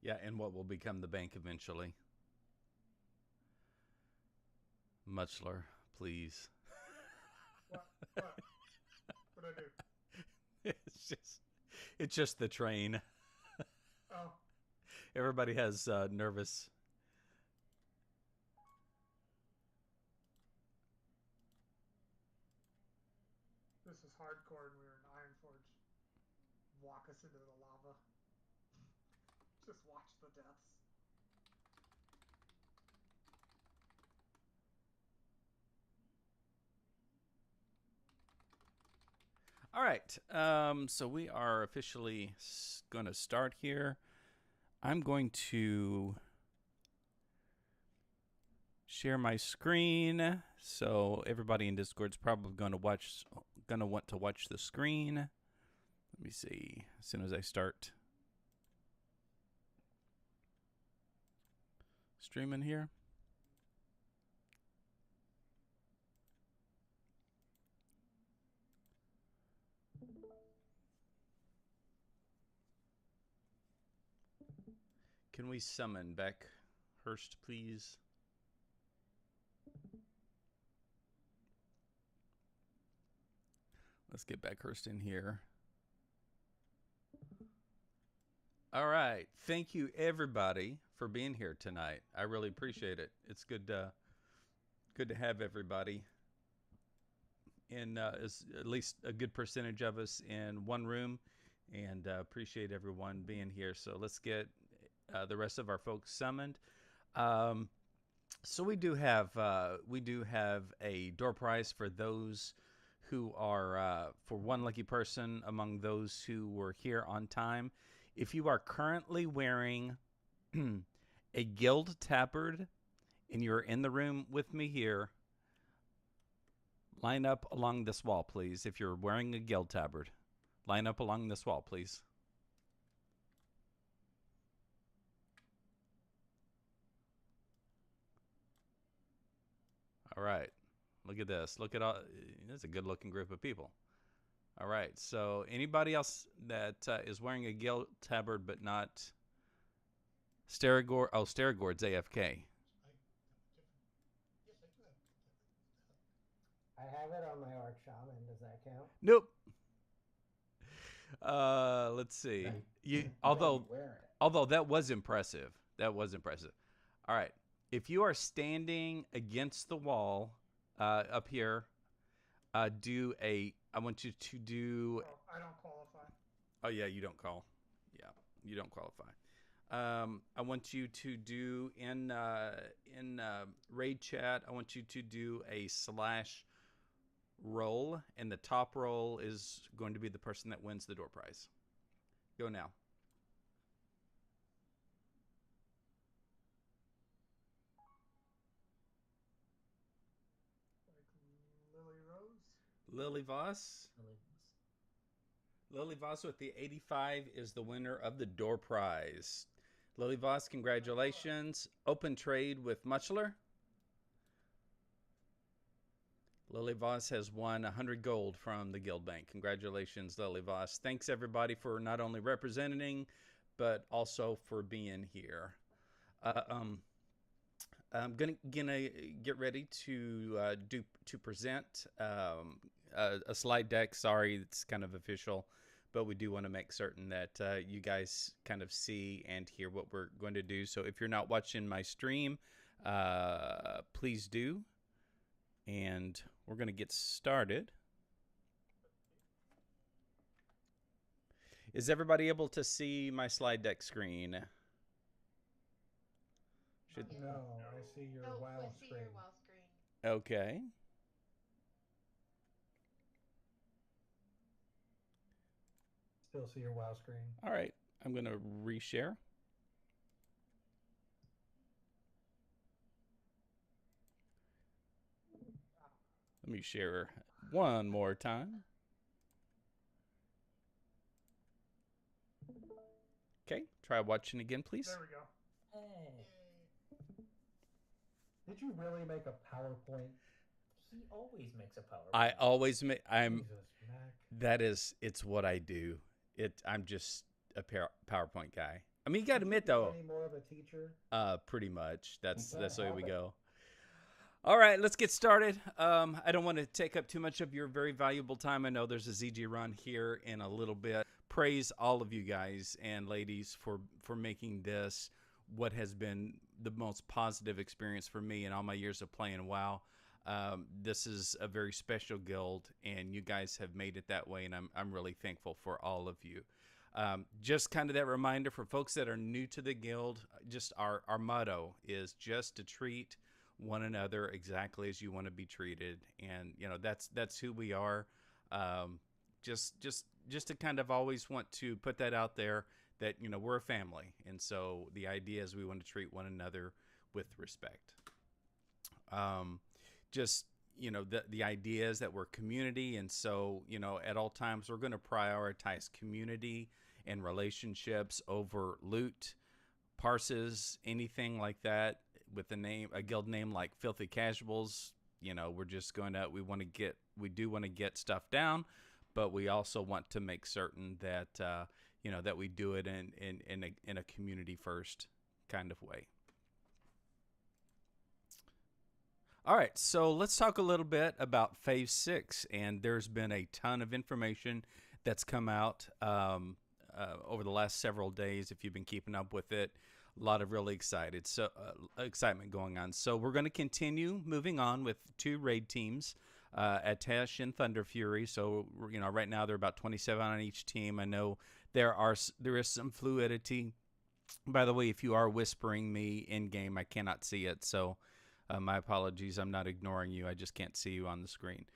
Yeah, and what will become the bank eventually. Muchler, please. What? What? What'd I do? It's just it's just the train. Oh, Everybody has nervous. this is hardcore, and we were in Ironforge. Walk us into the lava. Just watch the deaths. All right. So we are officially going to start here. I'm going to share my screen, so everybody in Discord's probably going to want to watch the screen. Let me see. As soon as I start streaming here. Can we summon Beck Hurst, please? Let's get Beckhurst in here. All right. Thank you, everybody, for being here tonight. I really appreciate it. It's good to have everybody in, at least a good percentage of us in one room, and appreciate everyone being here. So let's get the rest of our folks summoned. So we do have a door prize for those who are for one lucky person among those who were here on time. If you are currently wearing a guild tabard and you're in the room with me here, line up along this wall, please. If you're wearing a guild tabard, line up along this wall, please. All right. Look at this. Look at all. That's a good-looking group of people. All right. So anybody else that is wearing a guild tabard but not Sterigord? Oh, Sterigord's AFK. I have it on my Arc Shaman. Does that count? Nope. Let's see. Although that was impressive. That was impressive. All right. If you are standing against the wall up here, I want you to do. Oh, I don't qualify. Oh yeah, you don't call. Yeah, you don't qualify. I want you to do in raid chat. I want you to do a slash roll, and the top roll is going to be the person that wins the door prize. Go now. Like Lily Rose. Lily Voss. Lily Voss with the 85 is the winner of the door prize. Lily Voss, congratulations. Open trade with Muchler. Lily Voss has won 100 gold from the Guild Bank. Congratulations, Lily Voss. Thanks, everybody, for not only representing, but also for being here. I'm gonna get ready to present a slide deck. Sorry, it's kind of official, but we do want to make certain that you guys kind of see and hear what we're going to do. So if you're not watching my stream, please do. And we're going to get started. Is everybody able to see my slide deck screen? No, I see your WoW screen. Your WoW screen. Okay. Still see your WoW screen. All right. I'm going to reshare. Let me share one more time. Okay, try watching again, please. There we go. Hey. Did you really make a PowerPoint? He always makes a PowerPoint. I always make. Jesus, Mac. It's what I do. I'm just a PowerPoint guy. I mean, you got to Could admit be though, any more of a teacher? pretty much that's That the way we happened. go. All right, let's get started. I don't want to take up too much of your very valuable time. I know there's a ZG run here in a little bit. Praise all of you guys and ladies for making this what has been the most positive experience for me in all my years of playing WoW. This is a very special guild, and you guys have made it that way, and I'm really thankful for all of you. Just kind of that reminder for folks that are new to the guild, just our motto is just to treat one another exactly as you want to be treated, and that's who we are. Just to kind of always want to put that out there that we're a family, and so the idea is we want to treat one another with respect. Just the idea is that we're community, and so at all times we're going to prioritize community and relationships over loot, parses, anything like that. With a guild name like Filthy Casuals, we're just we do want to get stuff down, but we also want to make certain that that we do it in a community first kind of way. All right, so let's talk a little bit about Phase 6, and there's been a ton of information that's come out over the last several days. If you've been keeping up with it, a lot of really excitement going on. So we're going to continue moving on with 2 raid teams, Atesh and Thunder Fury. So right now they're about 27 on each team. I know there is some fluidity. By the way, if you are whispering me in game, I cannot see it, so my apologies. I'm not ignoring you. I just can't see you on the screen.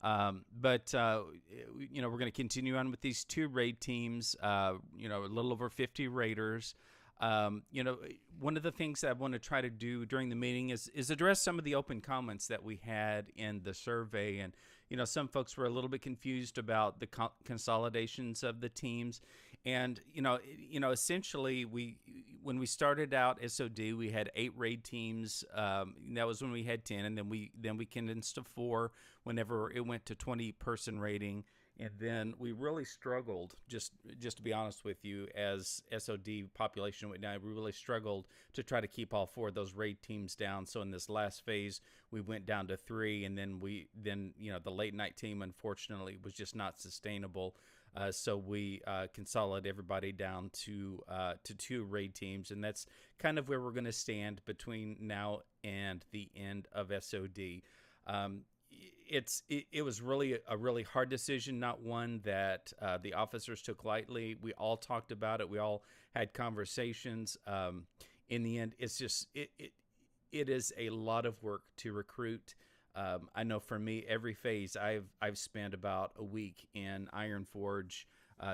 But we're going to continue on with these 2 raid teams. A little over 50 raiders. One of the things that I want to try to do during the meeting is address some of the open comments that we had in the survey. And, some folks were a little bit confused about the consolidations of the teams. And, essentially when we started out SOD, we had 8 raid teams. That was when we had 10, and then we condensed to 4 whenever it went to 20-person rating. And then we really struggled, just to be honest with you, as SOD population went down, we really struggled to try to keep all 4 of those raid teams down. So in this last phase, we went down to 3, and then the late night team, unfortunately, was just not sustainable. So we consolidated everybody down to 2 raid teams, and that's kind of where we're going to stand between now and the end of SOD. It was really a really hard decision, not one that the officers took lightly. We all talked about it. We all had conversations. In the end, it's just it is a lot of work to recruit. I know for me, every phase I've spent about a week in Ironforge,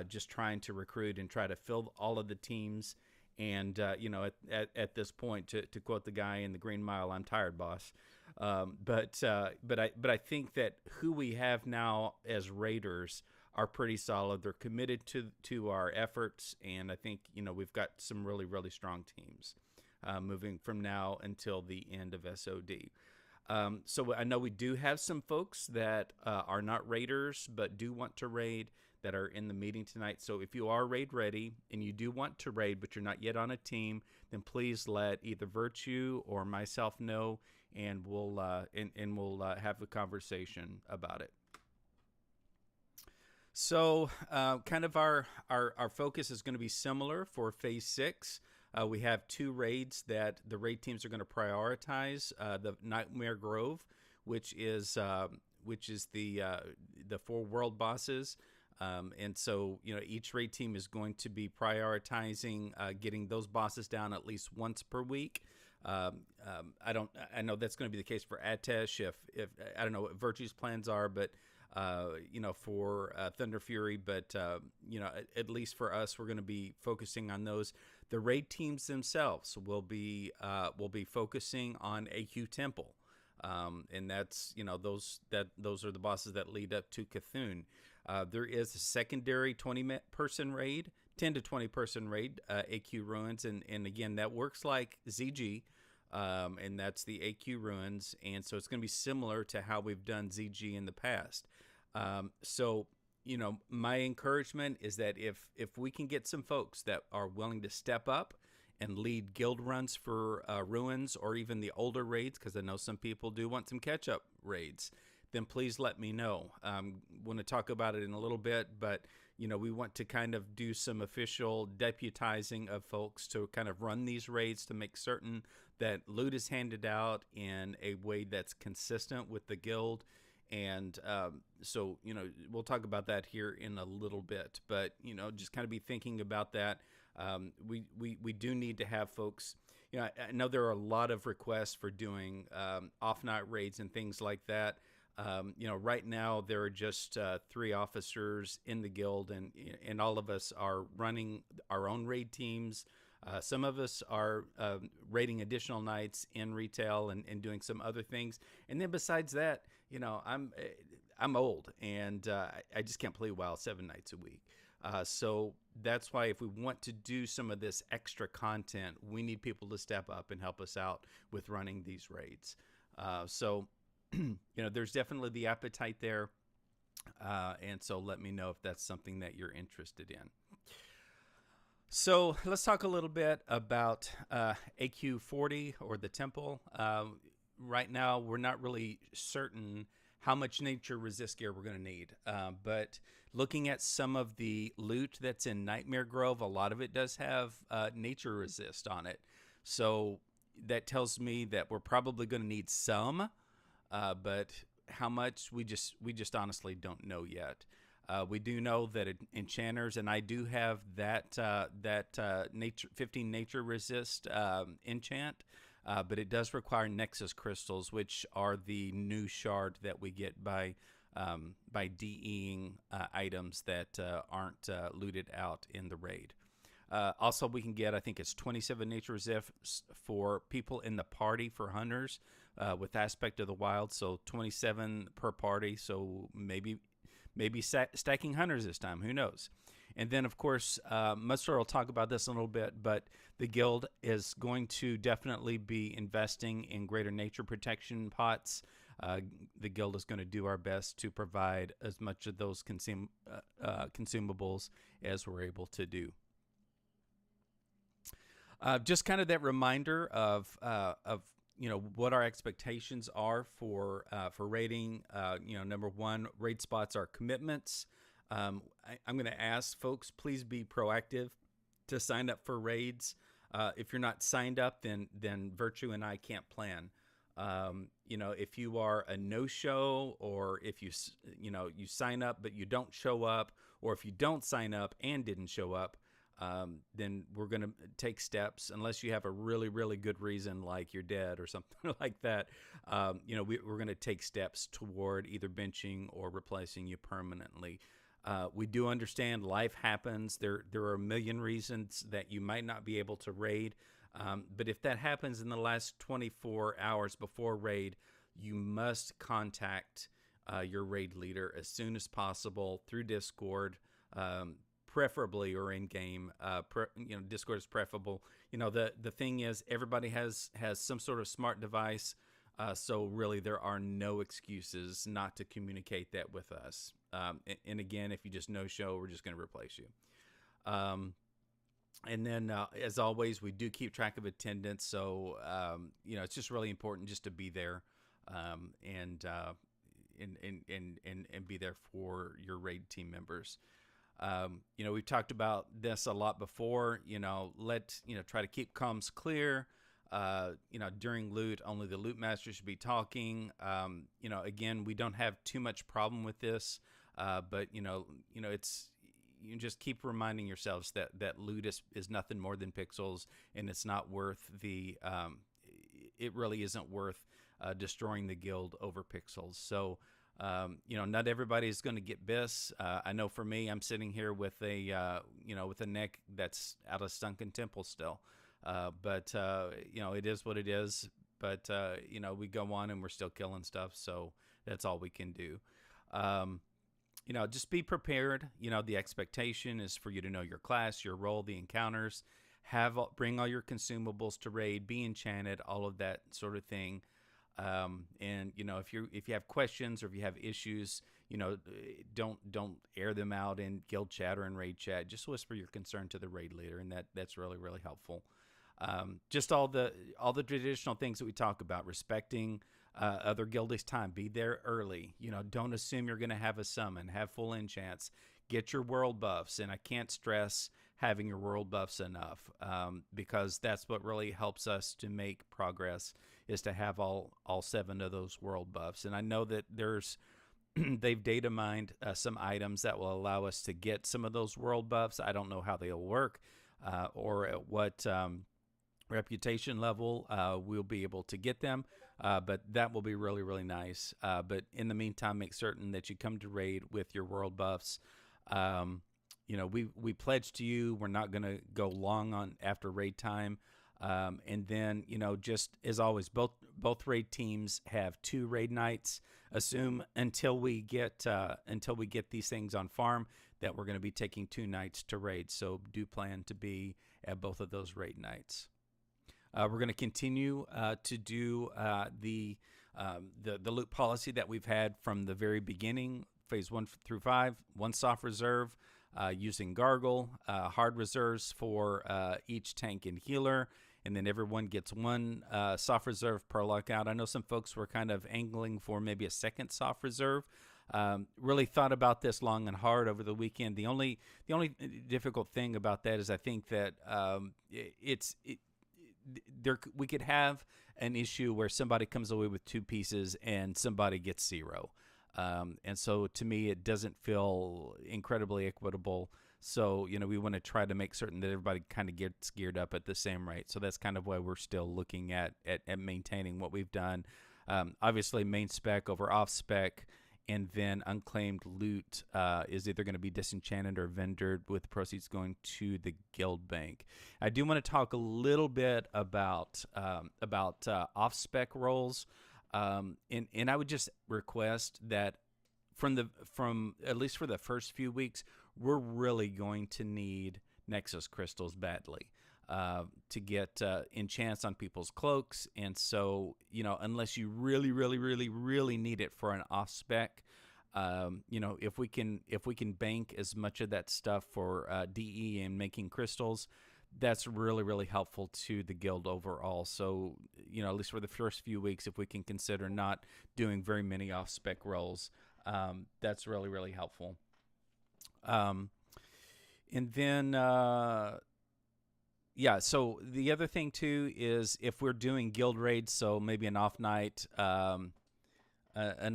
just trying to recruit and try to fill all of the teams. And at this point, to quote the guy in the Green Mile, I'm tired, boss. But I think that who we have now as raiders are pretty solid. They're committed to our efforts, and I think we've got some really, really strong teams moving from now until the end of SOD. So I know we do have some folks that are not raiders but do want to raid that are in the meeting tonight. So if you are raid ready and you do want to raid but you're not yet on a team, then please let either Virtue or myself know, and we'll have a conversation about it. So kind of our focus is going to be similar for Phase 6. We have 2 raids that the raid teams are going to prioritize. The Nightmare Grove, which is the 4 world bosses. And so, each raid team is going to be prioritizing getting those bosses down at least once per week. I know that's going to be the case for Atesh. If I don't know what Virtue's plans are, but for Thunder Fury, but at least for us, we're going to be focusing on those. The raid teams themselves will be focusing on AQ Temple, and that's those are the bosses that lead up to Cthulhu. There is a secondary 20-person raid, 10 to 20-person raid, AQ Ruins, and again that works like ZG, and that's the AQ Ruins, and so it's going to be similar to how we've done ZG in the past. So my encouragement is that if we can get some folks that are willing to step up and lead guild runs for ruins or even the older raids, because I know some people do want some catch-up raids, then please let me know. Want to talk about it in a little bit, but we want to kind of do some official deputizing of folks to kind of run these raids to make certain that loot is handed out in a way that's consistent with the guild. And so, we'll talk about that here in a little bit, but, just kind of be thinking about that. We do need to have folks, I know there are a lot of requests for doing off-night raids and things like that. Right now there are just 3 officers in the guild, and all of us are running our own raid teams. Some of us are raiding additional nights in retail and doing some other things. And then besides that, I'm old, and I just can't play WoW 7 nights a week. So that's why if we want to do some of this extra content, we need people to step up and help us out with running these raids. So there's definitely the appetite there. And so let me know if that's something that you're interested in. So let's talk a little bit about AQ40 or the temple. Right now, we're not really certain how much nature resist gear we're going to need. But looking at some of the loot that's in Nightmare Grove, a lot of it does have nature resist on it. So that tells me that we're probably going to need some, but how much, we just honestly don't know yet. We do know that enchanters, and I do have that nature 15 nature resist enchant, but it does require Nexus crystals, which are the new shard that we get by DEing items that aren't looted out in the raid. Also, we can get, I think it's 27 nature resist for people in the party for hunters with Aspect of the Wild, so 27 per party. So maybe stacking hunters this time. Who knows? And then, of course, Mustard will talk about this in a little bit, but the guild is going to definitely be investing in greater nature protection pots. The guild is going to do our best to provide as much of those consumables as we're able to do. Just kind of that reminder of what our expectations are for raiding. Number one, raid spots are commitments. I'm going to ask folks, please be proactive to sign up for raids. If you're not signed up, then Virtue and I can't plan. If you are a no-show, or if you sign up but you don't show up, or if you don't sign up and didn't show up, then we're going to take steps, unless you have a really, really good reason, like you're dead or something like that. We're going to take steps toward either benching or replacing you permanently. We do understand life happens. There are a million reasons that you might not be able to raid. But if that happens in the last 24 hours before raid, you must contact your raid leader as soon as possible through Discord, preferably, or in game. Discord is preferable. The thing is, everybody has some sort of smart device, so really there are no excuses not to communicate that with us. And again, if you just no show, we're just going to replace you. And then, as always, we do keep track of attendance. So, it's just really important just to be there, and be there for your raid team members. We've talked about this a lot before. Try to keep comms clear. During loot, only the loot master should be talking. Again, we don't have too much problem with this, but it's, you just keep reminding yourselves that loot is nothing more than pixels, and it's not worth it really isn't worth destroying the guild over pixels. So, not everybody is going to get BIS. I know for me, I'm sitting here with a neck that's out of Sunken Temple still. But it is what it is. But, we go on and we're still killing stuff. So that's all we can do. Just be prepared. The expectation is for you to know your class, your role, the encounters, bring all your consumables to raid, be enchanted, all of that sort of thing. And if you have questions or if you have issues, don't air them out in guild chat or in raid chat. Just whisper your concern to the raid leader, and that's really really helpful. Just all the traditional things that we talk about, respecting other guildies' time. Be there early. Don't assume you're going to have a summon. Have full enchants. Get your world buffs, and I can't stress having your world buffs enough, because that's what really helps us to make progress, is to have all 7 of those world buffs. And I know that they've data mined some items that will allow us to get some of those world buffs. I don't know how they'll work, or at what reputation level we'll be able to get them, but that will be really really nice. But in the meantime, make certain that you come to raid with your world buffs. We pledge to you we're not going to go long on after raid time, and then just as always, both raid teams have 2 raid nights. Assume until we get these things on farm that we're going to be taking 2 nights to raid, so do plan to be at both of those raid nights. We're going to continue to do the loot policy that we've had from the very beginning, phase 1 through 5. 1 soft reserve using Gargle, hard reserves for each tank and healer, and then everyone gets 1 soft reserve per lockout. I know some folks were kind of angling for maybe a second soft reserve. Really thought about this long and hard over the weekend. The only difficult thing about that is I think that we could have an issue where somebody comes away with 2 pieces and somebody gets 0. And so to me, it doesn't feel incredibly equitable. So, we want to try to make certain that everybody kind of gets geared up at the same rate. So that's kind of why we're still looking at maintaining what we've done. Obviously, main spec over off spec, and then unclaimed loot is either going to be disenchanted or vendored, with the proceeds going to the guild bank. I do want to talk a little bit about off-spec roles, and I would just request that from at least for the first few weeks, we're really going to need Nexus crystals badly to get enchants on people's cloaks. And so, unless you really, really, really, really need it for an off spec, if we can bank as much of that stuff for DE and making crystals, that's really, really helpful to the guild overall. So, at least for the first few weeks, if we can consider not doing very many off spec roles, that's really, really helpful. And then, so the other thing too is if we're doing guild raids, so maybe an off night, an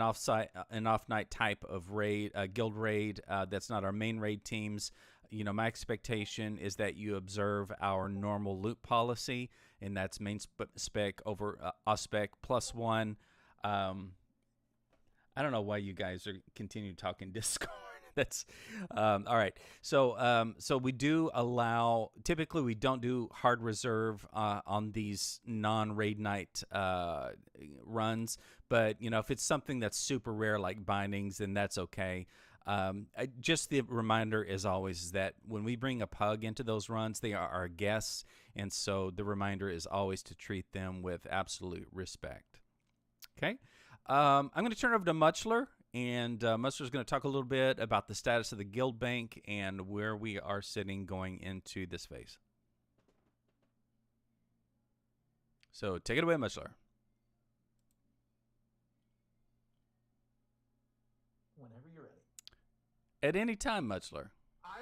off night type of raid, guild raid, that's not our main raid teams. My expectation is that you observe our normal loot policy, and that's main spec over off spec +1. I don't know why you guys are continue talking Discord. That's all right. So we do allow. Typically, we don't do hard reserve on these non-raid night runs. But if it's something that's super rare like bindings, then that's okay. Just the reminder, as always, is that when we bring a pug into those runs, they are our guests, and so the reminder is always to treat them with absolute respect. Okay. I'm going to turn it over to Muchler, and Muchler is going to talk a little bit about the status of the guild bank and where we are sitting going into this phase. So take it away, Muchler. Whenever you're ready. At any time, Muchler. I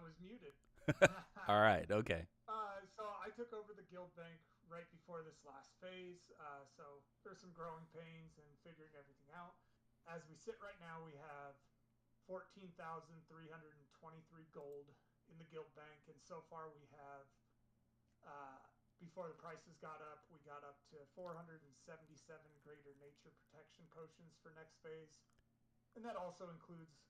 was muted. All right, okay. So I took over the guild bank right before this last phase. So there's some growing pains and figuring everything out. As we sit right now, we have 14,323 gold in the guild bank, and so far we have, before the prices got up, we got up to 477 greater nature protection potions for next phase. And that also includes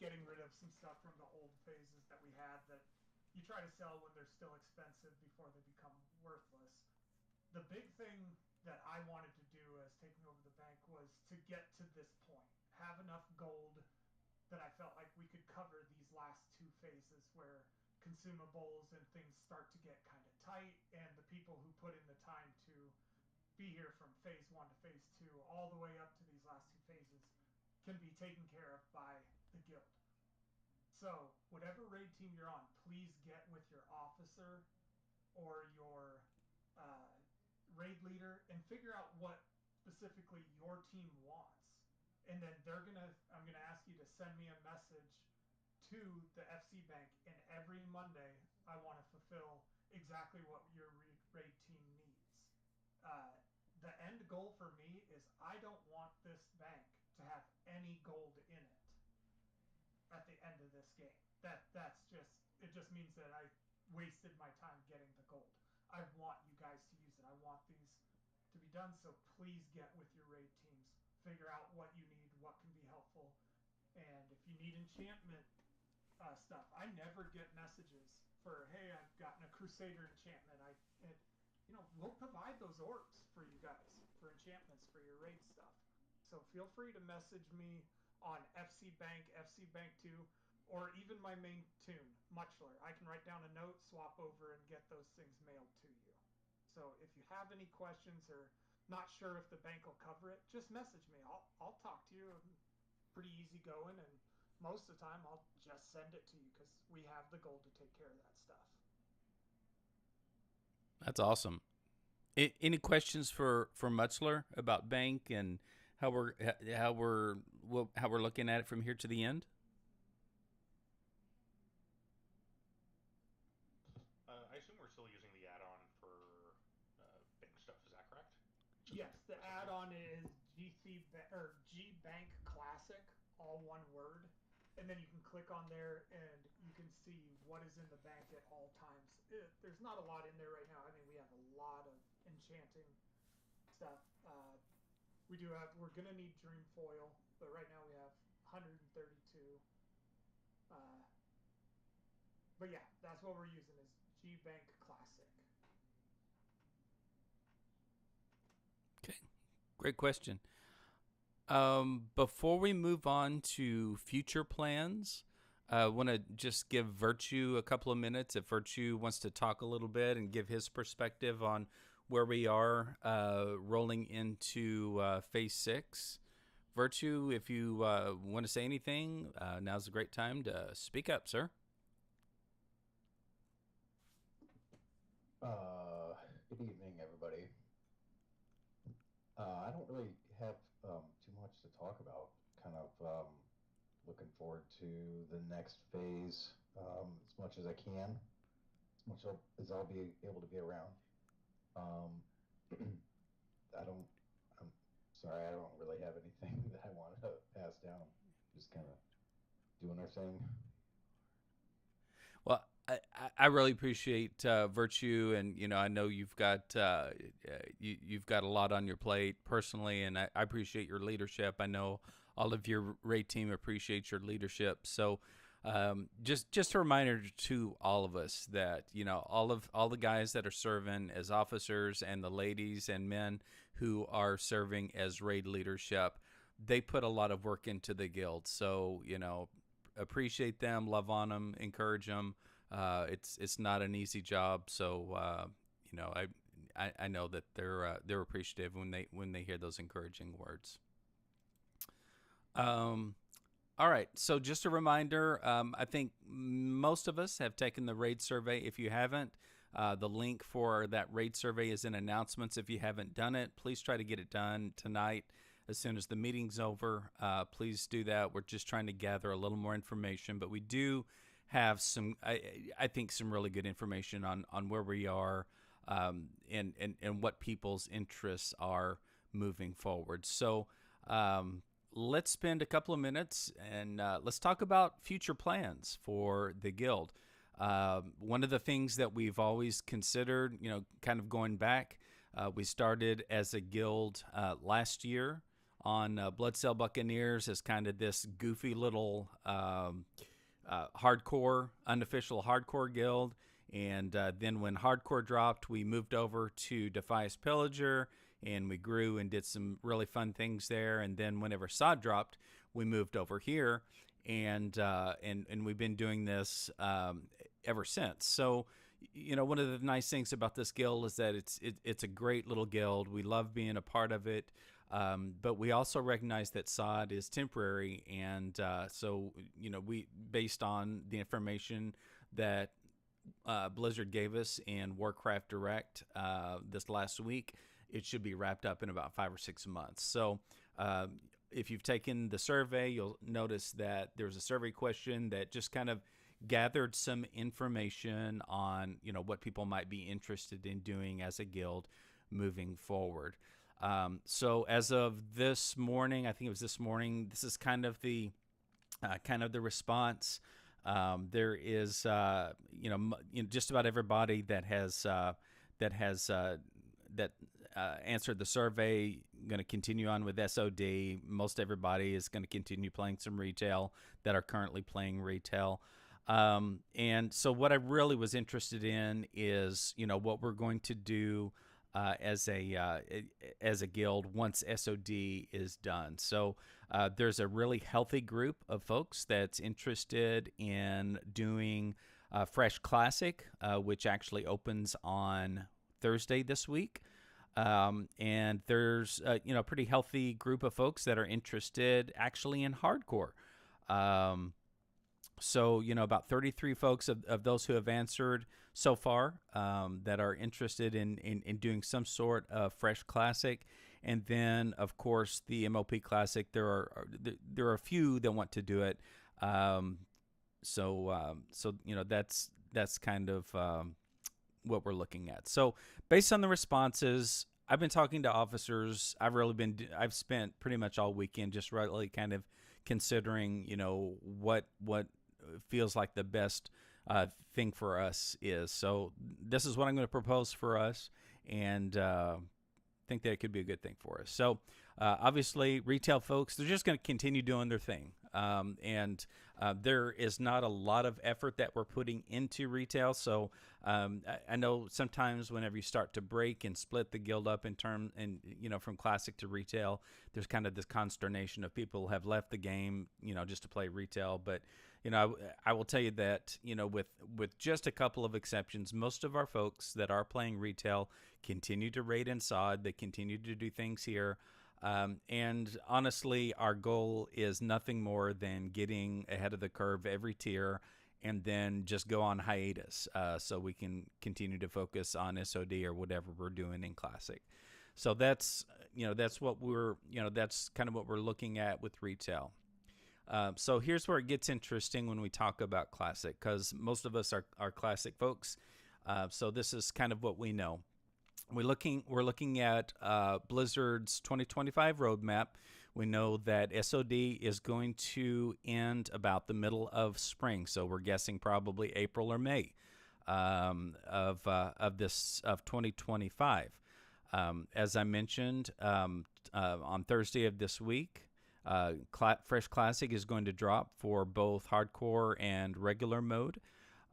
getting rid of some stuff from the old phases that we had that you try to sell when they're still expensive before they become worthless. The big thing that I wanted to do as taking over the bank was to get to this point, have enough gold that I felt like we could cover these last 2 phases where consumables and things start to get kind of tight, and the people who put in the time to be here from phase 1 to phase 2 all the way up to these last 2 phases can be taken care of by the guild. So whatever raid team you're on, please get with your officer or your uh, raid leader and figure out what specifically your team wants. And then I'm gonna ask you to send me a message to the FC Bank, and every Monday I want to fulfill exactly what your raid team needs. Uh, the end goal for me is I don't want this bank to have any gold in it at the end of this game. That's just it. Just means that I wasted my time getting the gold. I want you guys to use it. I want these to be done. So please get with your raid teams. Figure out what you need, what can be helpful, and if you need enchantment stuff, I never get messages for hey, I've gotten a Crusader enchantment. We'll provide those orbs for you guys for enchantments for your raid stuff. So feel free to message me on FC Bank, FC Bank 2, or even my main tune, Muchler. I can write down a note, swap over, and get those things mailed to you. So if you have any questions or not sure if the bank will cover it, just message me. I'll talk to you. I'm pretty easy going, and most of the time I'll just send it to you because we have the gold to take care of that stuff. That's awesome. Any questions for Muchler about bank and how we're looking at it from here to the end? I assume we're still using the add-on for bank stuff. Is that correct? Yes, the add-on is G Bank Classic, all one word, and then you can click on there and you can see what is in the bank at all times. There's not a lot in there right now. I mean, we have a lot of enchanting stuff. We're gonna need Dream Foil, but right now we have 132. But yeah, that's what we're using is G Bank Classic. Okay, great question. Before we move on to future plans, I want to just give Virtue a couple of minutes. If Virtue wants to talk a little bit and give his perspective on where we are rolling into Phase 6. Virtue, if you want to say anything, now's a great time to speak up, sir. Good evening, everybody. I don't really have too much to talk about. Kind of looking forward to the next phase as much as I can, as much as I'll be able to be around. I'm sorry, I don't really have anything that I want to pass down. Just kind of doing our thing. Well, I really appreciate Virtue, and I know you've got you've got a lot on your plate personally, and I appreciate your leadership. I know all of your raid team appreciates your leadership. So just a reminder to all of us that all the guys that are serving as officers and the ladies and men who are serving as raid leadership, they put a lot of work into the guild. So appreciate them, love on them, encourage them. It's not an easy job, so I know that they're appreciative when they hear those encouraging words. All right, so just a reminder, I think most of us have taken the raid survey. If you haven't, the link for that raid survey is in announcements. If you haven't done it, please try to get it done tonight as soon as the meeting's over. Please do that. We're just trying to gather a little more information, but we do have some, I think, some really good information on where we are and what people's interests are moving forward. So let's spend a couple of minutes and let's talk about future plans for the guild. One of the things that we've always considered, kind of going back, we started as a guild last year on Bloodsail Buccaneers as kind of this goofy little hardcore, unofficial hardcore guild. And then when hardcore dropped, we moved over to Defias Pillager, and we grew and did some really fun things there. And then whenever SOD dropped, we moved over here, and we've been doing this ever since. So, one of the nice things about this guild is that it's a great little guild. We love being a part of it. But we also recognize that SOD is temporary, and so we, based on the information that Blizzard gave us in Warcraft Direct this last week, it should be wrapped up in about 5 or 6 months. So if you've taken the survey, you'll notice that there's a survey question that just kind of gathered some information on what people might be interested in doing as a guild moving forward. So as of this morning, I think it was this morning, this is kind of the response. There is just about everybody that has answered the survey going to continue on with SOD. Most everybody is going to continue playing some retail that are currently playing retail. And so what I really was interested in is what we're going to do as a guild once SOD is done. So there's a really healthy group of folks that's interested in doing Fresh Classic, which actually opens on Thursday this week. And there's a pretty healthy group of folks that are interested actually in hardcore. So about 33 folks of those who have answered so far that are interested in doing some sort of Fresh Classic. And then, of course, the MOP Classic, there are a few that want to do it. So that's kind of what we're looking at. So based on the responses, I've been talking to officers. I've spent pretty much all weekend just really kind of considering, what feels like the best thing for us is. So this is what I'm going to propose for us, and think that it could be a good thing for us. So obviously, retail folks, they're just going to continue doing their thing. And there is not a lot of effort that we're putting into retail. So I know sometimes whenever you start to break and split the guild up from classic to retail, there's kind of this consternation of people have left the game, just to play retail. But I will tell you that with just a couple of exceptions, most of our folks that are playing retail continue to raid in SOD. They continue to do things here. And honestly, our goal is nothing more than getting ahead of the curve every tier and then just go on hiatus so we can continue to focus on SOD or whatever we're doing in Classic. So that's what that's kind of what we're looking at with retail. So here's where it gets interesting when we talk about Classic, because most of us are Classic folks. So this is kind of what we know. We're looking at Blizzard's 2025 roadmap. We know that SOD is going to end about the middle of spring, so we're guessing probably April or May of 2025. As I mentioned, on Thursday of this week, Fresh Classic is going to drop for both hardcore and regular mode.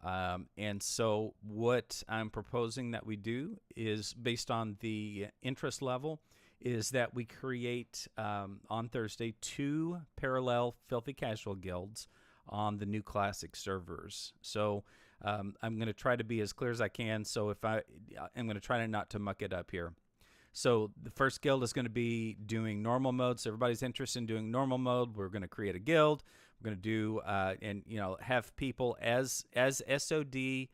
And so what I'm proposing that we do is, based on the interest level, is that we create on Thursday 2 parallel Filthy Casual guilds on the new Classic servers. So I'm going to try to be as clear as I can. So I'm going to try not to muck it up here. So the first guild is going to be doing normal mode. So everybody's interested in doing normal mode, we're going to create a guild. We're going to do have people as SOD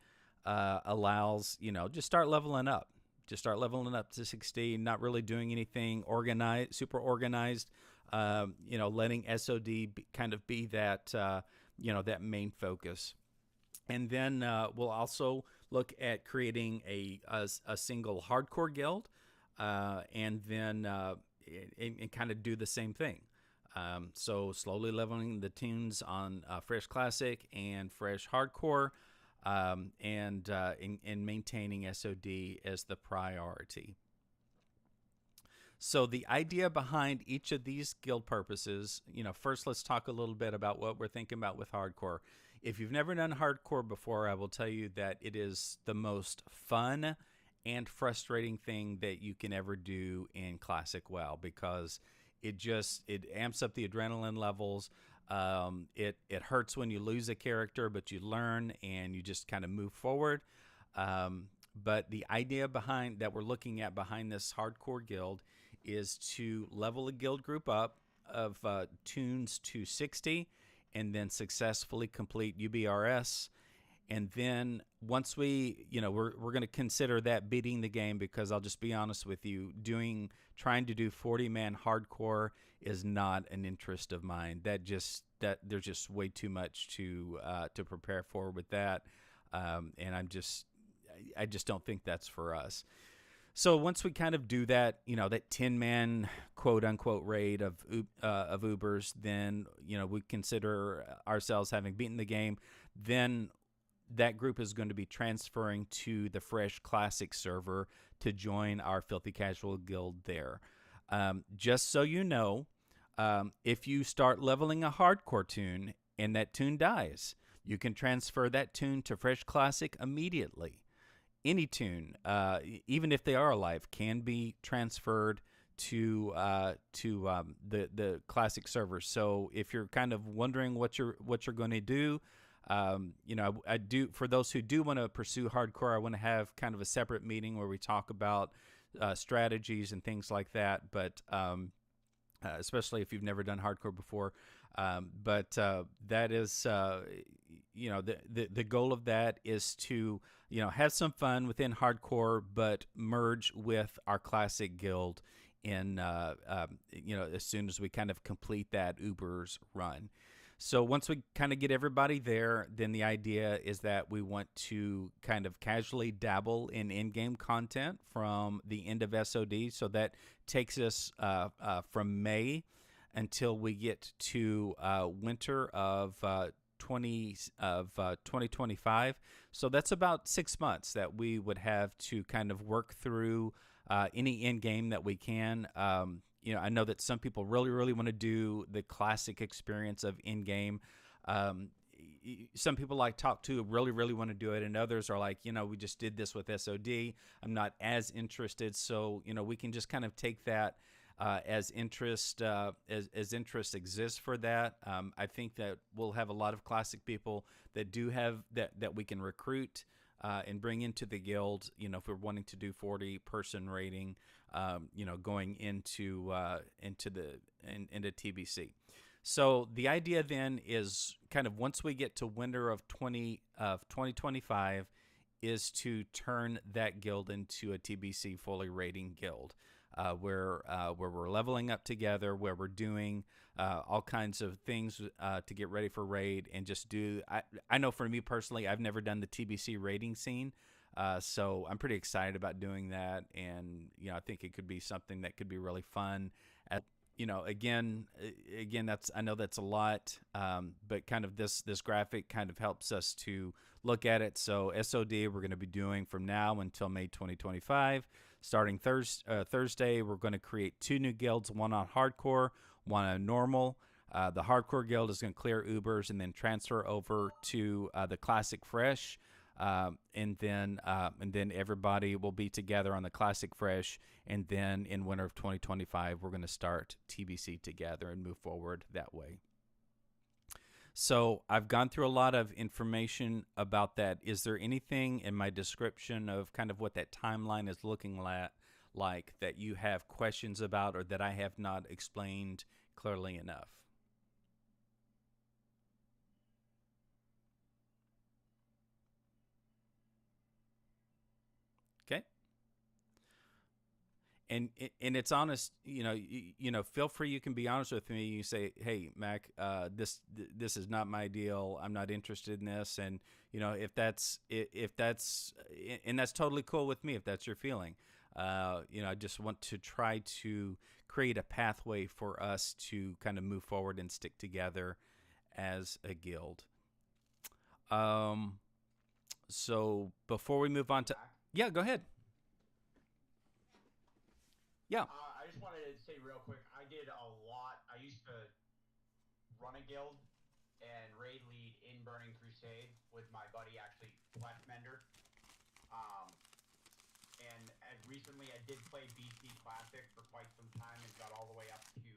allows, just start leveling up. Just start leveling up to 16, not really doing anything super organized, letting SOD kind of be that, that main focus. And then we'll also look at creating a single hardcore guild and then and kind of do the same thing. So slowly leveling the tunes on Fresh Classic and Fresh Hardcore, and maintaining SOD as the priority. So the idea behind each of these guild purposes, first let's talk a little bit about what we're thinking about with Hardcore. If you've never done Hardcore before, I will tell you that it is the most fun and frustrating thing that you can ever do in Classic WoW, because it amps up the adrenaline levels. It hurts when you lose a character, but you learn and you just kind of move forward. But the idea that we're looking at behind this hardcore guild is to level a guild group up of tunes to 60 and then successfully complete UBRS. And then once we, we're going to consider that beating the game, because I'll just be honest with you, trying to do 40-man hardcore is not an interest of mine. There's just way too much to prepare for with that, and I just don't think that's for us. So once we kind of do that, that 10-man quote unquote raid of Ubers, then we consider ourselves having beaten the game. Then that group is going to be transferring to the Fresh Classic server to join our Filthy Casual guild there. Just so you know, if you start leveling a hardcore tune and that tune dies, you can transfer that tune to Fresh Classic immediately. Any tune, even if they are alive, can be transferred to the Classic server. So if you're kind of wondering what you're going to do, I do, for those who do want to pursue hardcore, I want to have kind of a separate meeting where we talk about strategies and things like that. But especially if you've never done hardcore before, that is, the goal of that is to have some fun within hardcore, but merge with our classic guild in as soon as we kind of complete that Ubers run. So once we kind of get everybody there, then the idea is that we want to kind of casually dabble in in-game content from the end of SOD. So that takes us from May until we get to winter of 2025. So that's about 6 months that we would have to kind of work through any in-game that we can. I know that some people really, really want to do the classic experience of in-game. Some people I talk to really, really want to do it, and others are like, we just did this with SOD. I'm not as interested. So, we can just kind of take that as interest exists for that. I think that we'll have a lot of classic people that do have that we can recruit and bring into the guild, if we're wanting to do 40-person rating, going into TBC. So the idea then is kind of once we get to winter of 2025 is to turn that guild into a TBC fully rating guild, where we're leveling up together, where we're doing all kinds of things to get ready for raid, and just do. I know for me personally, I've never done the TBC raiding scene, so I'm pretty excited about doing that, and I think it could be something that could be really fun. Again, I know that's a lot, but kind of this graphic kind of helps us to look at it. So SOD we're going to be doing from now until May 2025. Starting Thursday, we're going to create 2 new guilds, one on hardcore, one on normal. The hardcore guild is going to clear Ubers and then transfer over to the classic fresh. And then everybody will be together on the classic fresh, and then in winter of 2025 we're going to start TBC together and move forward that way. So I've gone through a lot of information about that. Is there anything in my description of kind of what that timeline is looking like that you have questions about, or that I have not explained clearly enough? Okay. And it's honest, feel free. You can be honest with me. You say, "Hey, Mac, this is not my deal. I'm not interested in this." And if that's and that's totally cool with me if that's your feeling. I just want to try to create a pathway for us to kind of move forward and stick together as a guild. So before we move on to, yeah, go ahead. Yeah. I just wanted to say real quick, I did a lot. I used to run a guild and raid lead in Burning Crusade with my buddy, actually, Fleshmender. And recently I did play BC Classic for quite some time and got all the way up to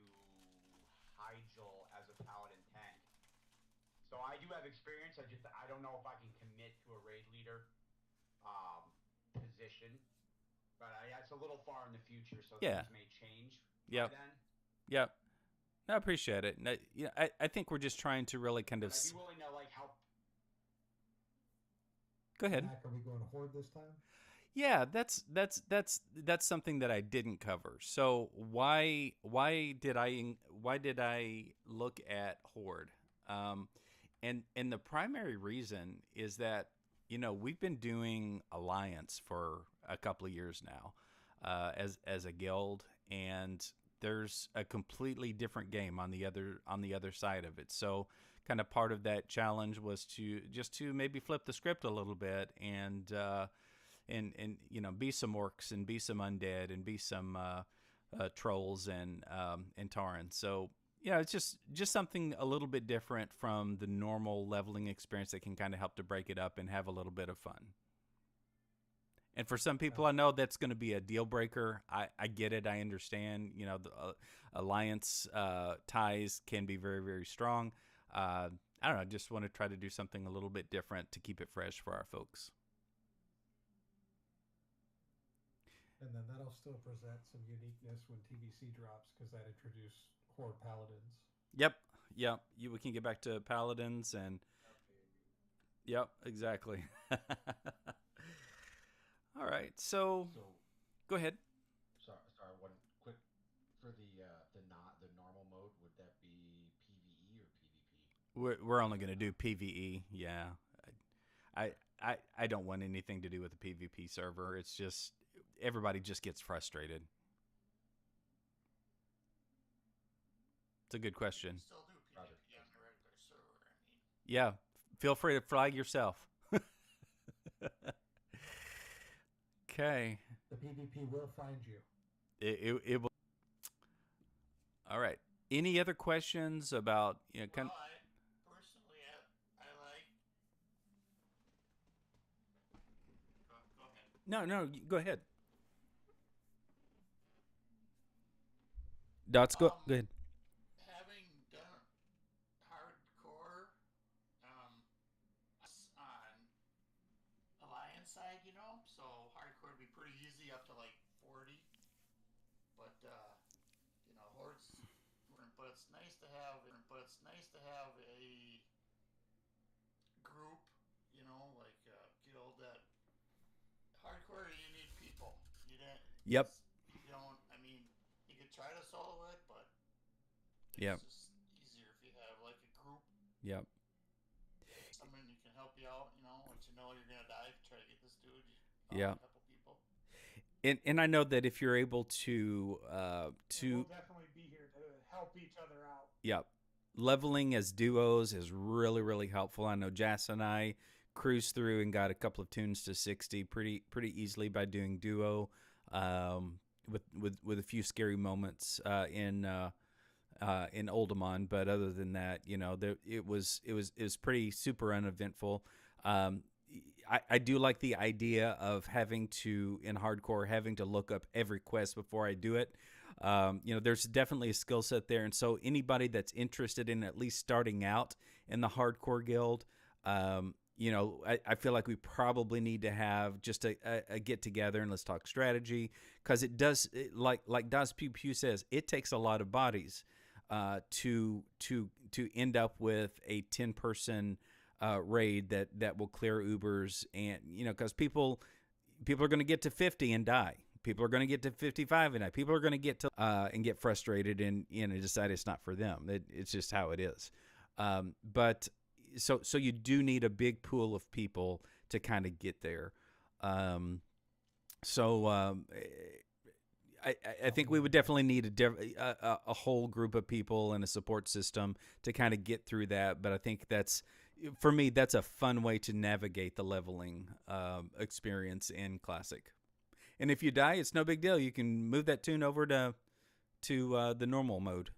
Hyjal as a Paladin tank. So I do have experience. I don't know if I can commit to a raid leader position. But it's a little far in the future, so Yeah. things may change Yep. by then. Yep. I appreciate it. And I think we're just trying to really kind of. But I'd be willing to like help. Go ahead. Mac, are we going Horde this time? Yeah, that's something that I didn't cover. So why did I look at Horde? And the primary reason is that we've been doing Alliance for a couple of years now, as a guild, and there's a completely different game on the other side of it. So kind of part of that challenge was to maybe flip the script a little bit and be some orcs and be some undead and be some trolls and Tauren. So it's just something a little bit different from the normal leveling experience that can kind of help to break it up and have a little bit of fun. And for some people, I know that's going to be a deal breaker. I get it. I understand. The alliance ties can be very, very strong. I don't know. I just want to try to do something a little bit different to keep it fresh for our folks. And then that'll still present some uniqueness when TBC drops, because that introduced Horde Paladins. Yep. We can get back to Paladins and. Yep, exactly. All right, so go ahead. Sorry, one quick for the normal mode. Would that be PVE or PvP? We're only going to do PVE. Yeah, I don't want anything to do with the PvP server. It's just everybody just gets frustrated. It's a good question. Still do PvP on the regular server. Yeah, feel free to flag yourself. Okay. The PvP will find you. It will. All right. Any other questions about Well, personally, I like. Go ahead. No, go ahead. Dots, go ahead. Having done hardcore on Alliance side, so hardcore would be pretty easy up to like 40. But Hordes, but it's nice to have a group, like a guild that hardcore. You need people. Yep. You don't. I mean, you could try to solo it, but Yep. it's just easier if you have like a group. Yep. Someone who can help you out. Once you know you're gonna die, try to get this dude. Yeah. A couple people. And I know that if you're able to We'll definitely be here to help each other out. Yep. Leveling as duos is really, really helpful. I know Jas and I cruised through and got a couple of tunes to 60 pretty easily by doing duo, with a few scary moments in Oldemon. But other than that, it was pretty super uneventful. I do like the idea of having to look up every quest before I do it. There's definitely a skill set there. And so anybody that's interested in at least starting out in the hardcore guild, I feel like we probably need to have just a get together and let's talk strategy, because like Das Pew Pew says, it takes a lot of bodies to end up with a 10-person raid that will clear Ubers, and because people are going to get to 50 and die. People are going to get to 55 and die. People are going to get to and get frustrated and decide it's not for them. It's just how it is. But so you do need a big pool of people to kind of get there. I think we would definitely need a whole group of people and a support system to kind of get through that. But I think for me, that's a fun way to navigate the leveling experience in Classic. And if you die, it's no big deal. You can move that tune over to the normal mode.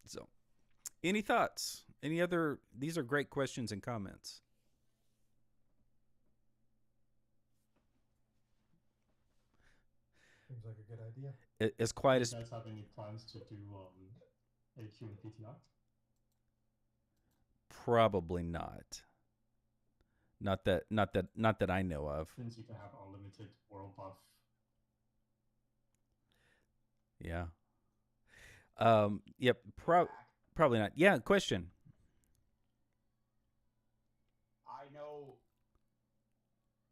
So, any thoughts? Any other? These are great questions and comments. Seems like a good idea. As quiet as. Do you guys have any plans to do AQ and PTR? Probably not. Not that I know of. Since you can have unlimited world buff Yeah. Yep. Probably not. Yeah. Question. I know.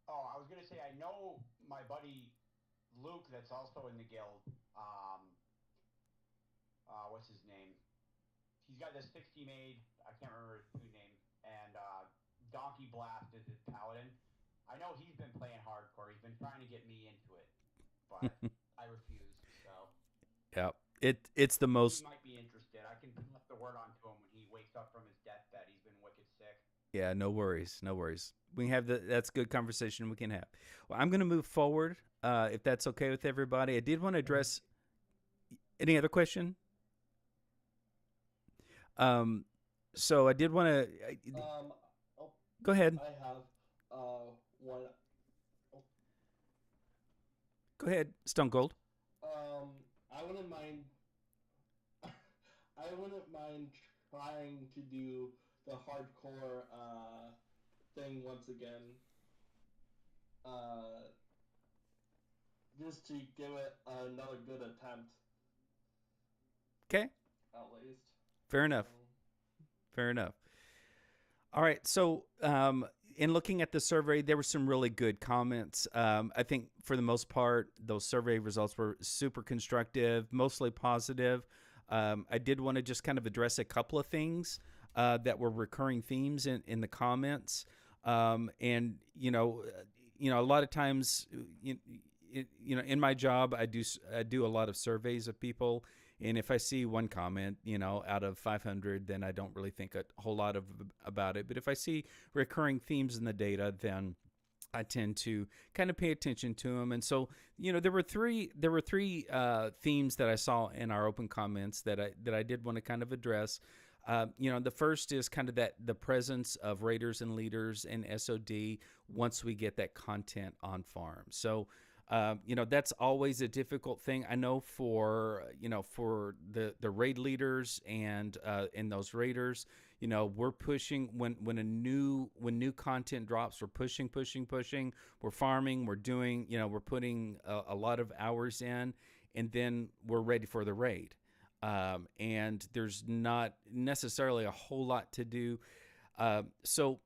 Oh, I was gonna say I know my buddy Luke, that's also in the guild. What's his name? He's got this 60 made. I can't remember his true name. And Donkey Blast is his paladin. I know he's been playing hardcore. He's been trying to get me into it, but I refuse. So. Yeah. It's the most. He might be interested. I can pass the word on to him when he wakes up from his deathbed. He's been wicked sick. Yeah, no worries, no worries. We have that's good conversation we can have. Well, I'm going to move forward, if that's okay with everybody. I did want to address any other question. So I did want to. Go ahead. I have one. Go ahead, Stone Cold. I wouldn't mind. I wouldn't mind trying to do the hardcore thing once again. Just to give it another good attempt. Okay. At least. Fair enough. Fair enough. All right. So, in looking at the survey, there were some really good comments. I think for the most part, those survey results were super constructive, mostly positive. I did want to just kind of address a couple of things that were recurring themes in the comments. And you know, a lot of times, in my job, I do a lot of surveys of people. And if I see one comment, out of 500, then I don't really think a whole lot about it. But if I see recurring themes in the data, then I tend to kind of pay attention to them. And so, there were three themes that I saw in our open comments that I did want to kind of address. The first is kind of that the presence of raiders and leaders in SOD once we get that content on farm. So, that's always a difficult thing. I know for the raid leaders and those raiders, we're pushing when new content drops, we're pushing. We're farming, we're doing, we're putting a lot of hours in, and then we're ready for the raid. And there's not necessarily a whole lot to do. So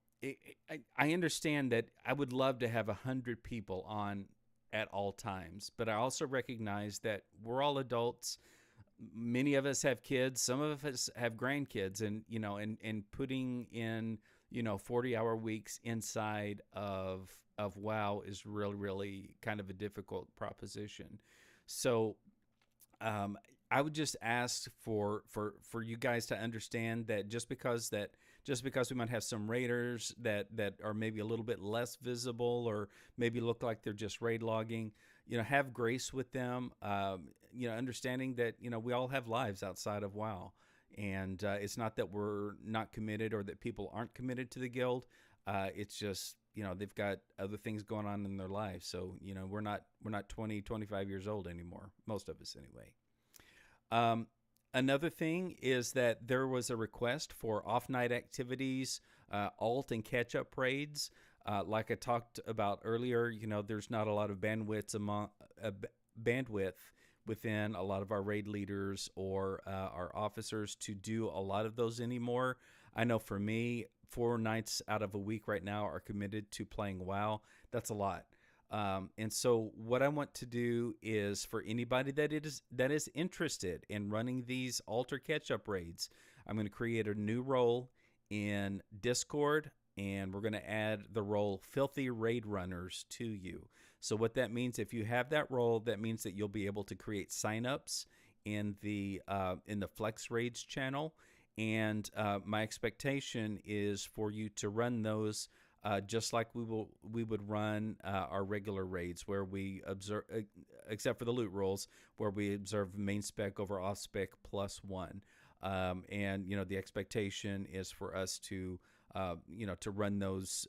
I understand that I would love to have 100 people on at all times, but I also recognize that we're all adults. Many of us have kids, some of us have grandkids, and putting in 40-hour weeks inside of WoW is really kind of a difficult proposition. So I would just ask for you guys to understand that just because we might have some raiders that are maybe a little bit less visible or maybe look like they're just raid logging, have grace with them, understanding that, we all have lives outside of WoW. And it's not that we're not committed or that people aren't committed to the guild. It's just, they've got other things going on in their lives. So, we're not 20, 25 years old anymore. Most of us anyway. Another thing is that there was a request for off-night activities, alt and catch-up raids. Like I talked about earlier, there's not a lot of bandwidth within a lot of our raid leaders or our officers to do a lot of those anymore. I know for me, 4 nights out of a week right now are committed to playing WoW. That's a lot. And so what I want to do is for anybody that is interested in running these altar catch-up raids, I'm going to create a new role in Discord, and we're going to add the role Filthy Raid Runners to you. So what that means, if you have that role, that means that you'll be able to create signups in the Flex Raids channel. And my expectation is for you to run those just like we would run our regular raids, where we observe, except for the loot rolls, where we observe main spec over off spec +1. And the expectation is for us to to run those,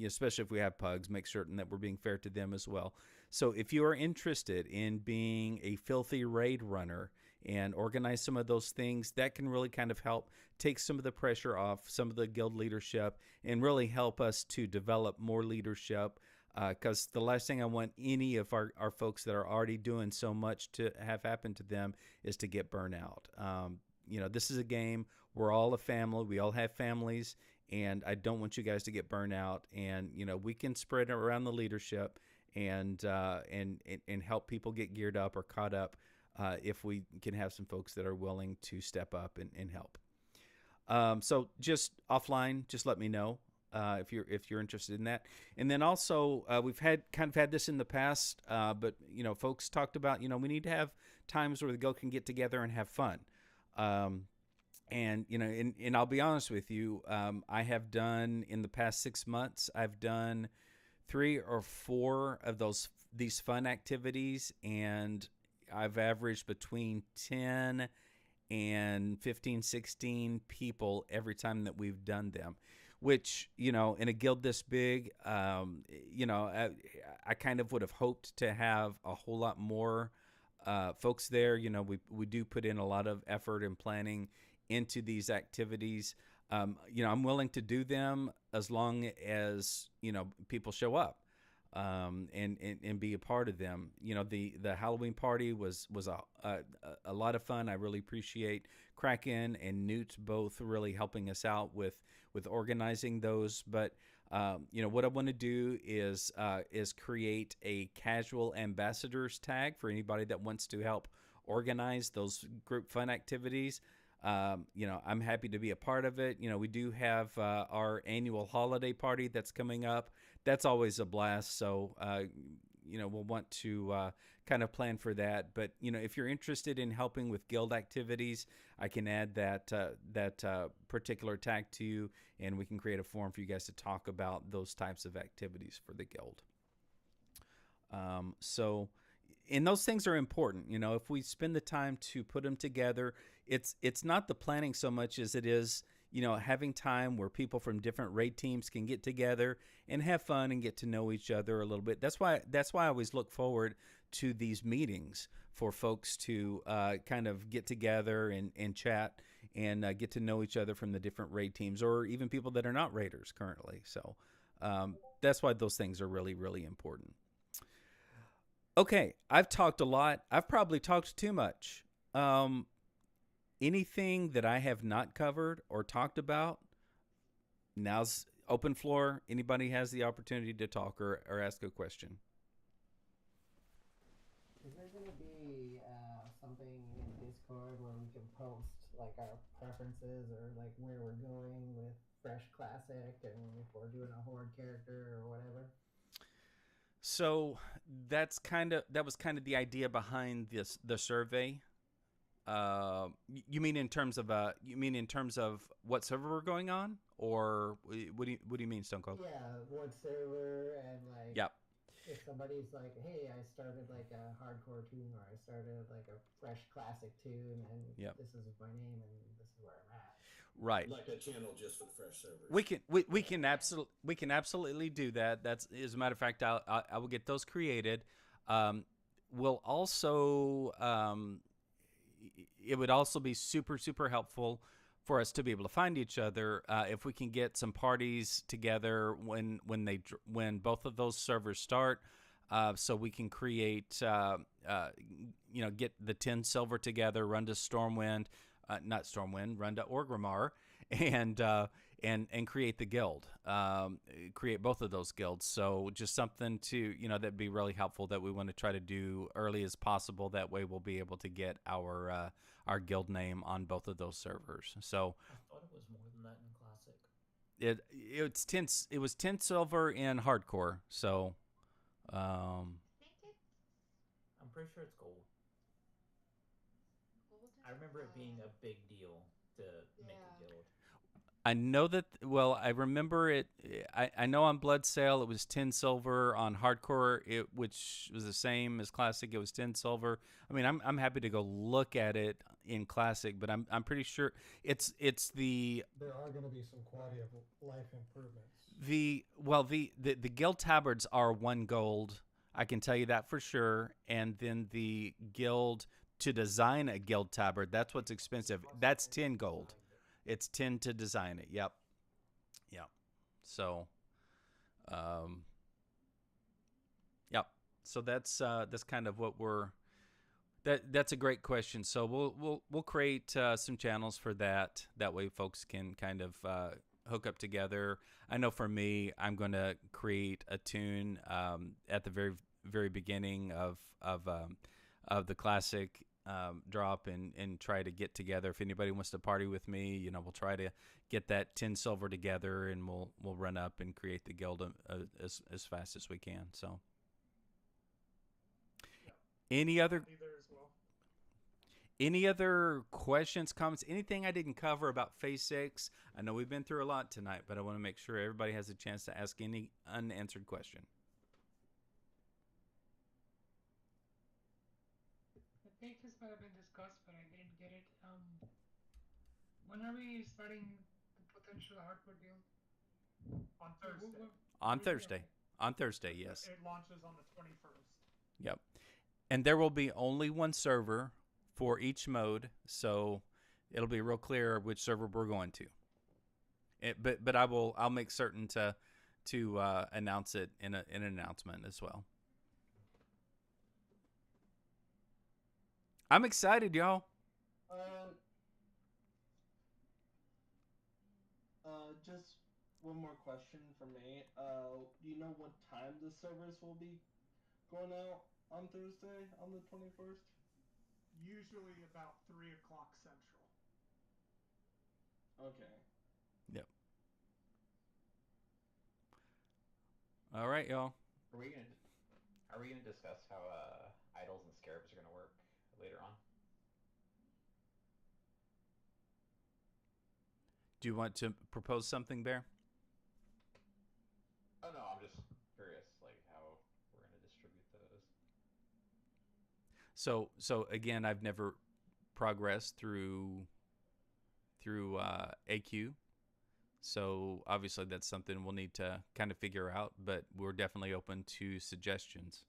especially if we have pugs, make certain that we're being fair to them as well. So if you are interested in being a filthy raid runner and organize some of those things, that can really kind of help take some of the pressure off some of the guild leadership and really help us to develop more leadership because the last thing I want any of our folks that are already doing so much to have happen to them is to get burnt out. This is a game. We're all a family. We all have families, and I don't want you guys to get burnt out. And we can spread around the leadership and help people get geared up or caught up if we can have some folks that are willing to step up and help. So just offline, just let me know if you're interested in that. And then also we've had this in the past, but folks talked about we need to have times where the guild can get together and have fun. And I'll be honest with you, I have done in the past 6 months, I've done 3 or 4 of these fun activities, and I've averaged between 10 and 15, 16 people every time that we've done them, which, in a guild this big, I kind of would have hoped to have a whole lot more folks there. We do put in a lot of effort and planning into these activities. I'm willing to do them as long as, people show up. And be a part of them. The Halloween party was a lot of fun. I really appreciate Kraken and Newt both really helping us out with organizing those. But what I want to do is create a casual ambassadors tag for anybody that wants to help organize those group fun activities. I'm happy to be a part of it. We do have our annual holiday party that's coming up. That's always a blast. So, we'll want to kind of plan for that. But, if you're interested in helping with guild activities, I can add that particular tag to you, and we can create a forum for you guys to talk about those types of activities for the guild. And those things are important. If we spend the time to put them together, it's not the planning so much as it is, having time where people from different raid teams can get together and have fun and get to know each other a little bit. That's why I always look forward to these meetings for folks to kind of get together and chat and get to know each other from the different raid teams, or even people that are not raiders currently. So that's why those things are really, really important. Okay, I've talked a lot. I've probably talked too much. Anything that I have not covered or talked about, now's open floor. Anybody has the opportunity to talk or ask a question. Is there going to be something in Discord where we can post like our preferences or like where we're going with Fresh Classic and if we're doing a Horde character or whatever? So that was kind of the idea behind the survey. You mean in terms of what server we're going on, or what do you mean, Stone Cold? Yeah, what server, and like yep. If somebody's like, hey, I started like a hardcore tune, or I started like a Fresh Classic tune, and yep. This is my name and this is where I'm at. Right. Like a channel just for the Fresh servers. We can absolutely do that. That's, as a matter of fact, I will get those created. We'll also it would also be super, super helpful for us to be able to find each other if we can get some parties together when both of those servers start, so we can create get the 10 silver together, run to Stormwind, run to Orgrimmar, and create the guild, create both of those guilds. So just something to, that'd be really helpful that we want to try to do early as possible. That way we'll be able to get our guild name on both of those servers. So I thought it was more than that in Classic. It was 10 silver in hardcore. So I'm pretty sure it's gold. I remember it being a big deal to make a guild. I know that. Well, I remember it. I know on Blood Sale it was 10 silver. On Hardcore, which was the same as Classic, it was 10 silver. I mean, I'm happy to go look at it in Classic, but I'm pretty sure it's the. There are going to be some quality of life improvements. The guild tabards are 1 gold. I can tell you that for sure. And then the guild to design a guild tabard, that's what's expensive. That's 10 gold. It's 10 to design it. Yep. So, So that's kind of what we're. That's a great question. So we'll create some channels for that. That way, folks can kind of hook up together. I know for me, I'm going to create a tune at the very beginning of the classic drop and try to get together. If anybody wants to party with me, we'll try to get that 10 silver together, and we'll run up and create the guild as fast as we can. So, any other questions, comments, anything I didn't cover about Phase 6? I know we've been through a lot tonight, but I want to make sure everybody has a chance to ask any unanswered question. I think this might have been discussed, but I didn't get it. When are we starting the potential hardcore deal? On Thursday. On Thursday, yes. It launches on the 21st. Yep. And there will be only one server for each mode, so it'll be real clear which server we're going to. But I'll make certain to announce it in an announcement as well. I'm excited, y'all. Just one more question for me. Do you know what time the servers will be going out on Thursday, on the 21st? Usually about 3 o'clock Central. Okay. Yep. All right, y'all. Are we gonna discuss how idols and scarabs are gonna work later on? Do you want to propose something, Bear? Oh no, I'm just curious, like how we're gonna distribute those. So again, I've never progressed through AQ. So obviously that's something we'll need to kind of figure out, but we're definitely open to suggestions.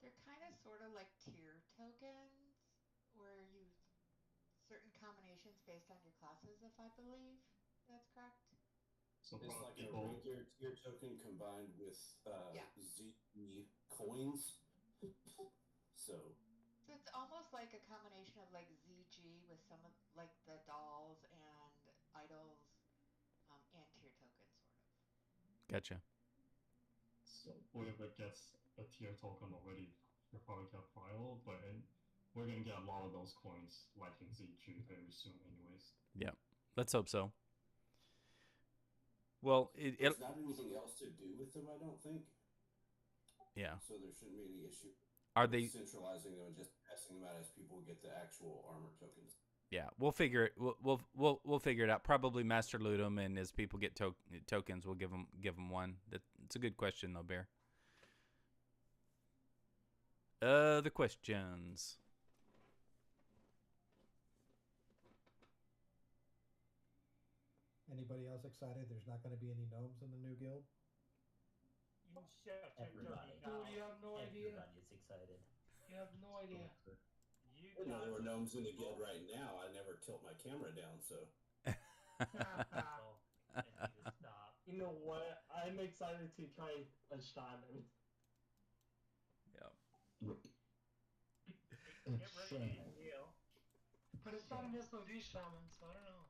They're kind of sort of like tier tokens where you certain combinations based on your classes, if I believe that's correct. So it's like a regular tier token combined with ZG coins. So it's almost like a combination of like ZG with some of like the dolls and idols and tier tokens, sort of. Gotcha. So whoever gets a tier token already, you'll probably get viral, but we're gonna get a lot of those coins like in ZG very soon, anyways. Yeah, let's hope so. Well, there's not anything else to do with them, I don't think. Yeah. So there shouldn't be any issue. Are they centralizing them and just passing them out as people get the actual armor tokens? Yeah, we'll figure it. We'll figure it out. Probably master loot them, and as people get tokens, we'll give them one. It's a good question though, Bear. Other questions. Anybody else excited? There's not going to be any gnomes in the new guild? Everybody. Dude, you have no idea. Everybody's excited. You have no idea. There are gnomes in the guild right now. I never tilt my camera down, so. You know what? I'm excited to try a shaman. Yep. Get ready to heal. But it's not an SOD shaman, so I don't know.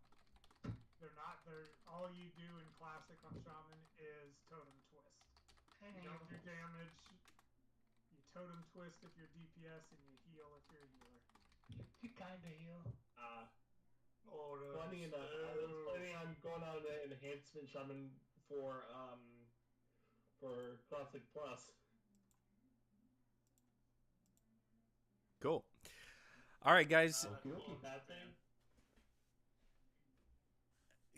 They're not. All you do in classic on shaman is totem twist. You don't do damage. You totem twist if you're DPS, and you heal if you're a healer. You kinda heal. Funny enough, I was planning on going on an enhancement shaman for Classic Plus. Cool. All right, guys.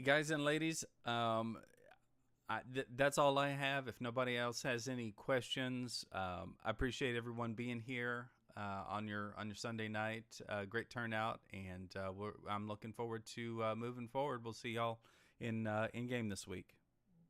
Guys and ladies, that's all I have. If nobody else has any questions, I appreciate everyone being here on your Sunday night. Great turnout, and I'm looking forward to moving forward. We'll see y'all in game this week.